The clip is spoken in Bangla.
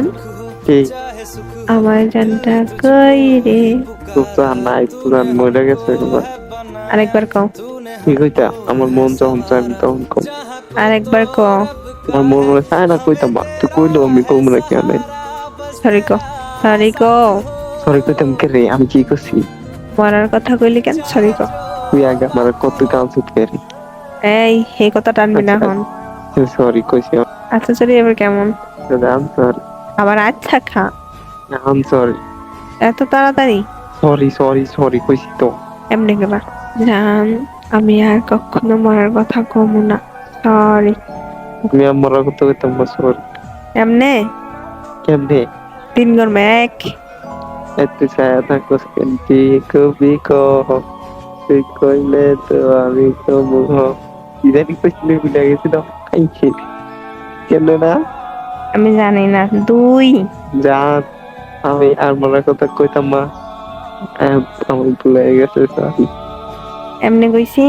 জান, কি আমার জানটা কই রে? তো জান নাই, পুরান মরে গেছে একবার। আরেকবার কও। কি কইতা? আমার মন যখন চায় আমি তখন কম। আরেকবার কও। তোমার মন মনে চায় না কইতাম, মা তুই কইলো আমি কম না কেন? সরি কও, সরি কও। সরি কইতাম কে রে? আমি কি করছি? মরার কথা কইলি কেন? সরি কও। তুই আগে আমার কত কাউন্সিল করি। এই এই কথা টানবি না আচ্ছা এখন। সরি কইছি। আচ্ছা সরি এবার কেমন? আনসার আবার আচ্ছা খা। আনসার এত তাড়াতাড়ি? সরি সরি সরি কইছি তো। এমনি গেলা। জান, আমি আর কখনো মরার কথা কমু না। সরি। আমি আমার কত কইতাম না, সরি। এমনে কেমনে? 3 গরমে 1। এত ছায়া থাকো কেমতি কবি কহ, তুই কইলে তো আমি তো মুহ। ইদানি কইছিলে ভুলে গেছি তো। খাইছে কেমনে না? আমি জানি না। 2। জান, আমি আর মরার কথা কইতাম না। আমার ভুলে গেছে, সরি। এমনি কইছি।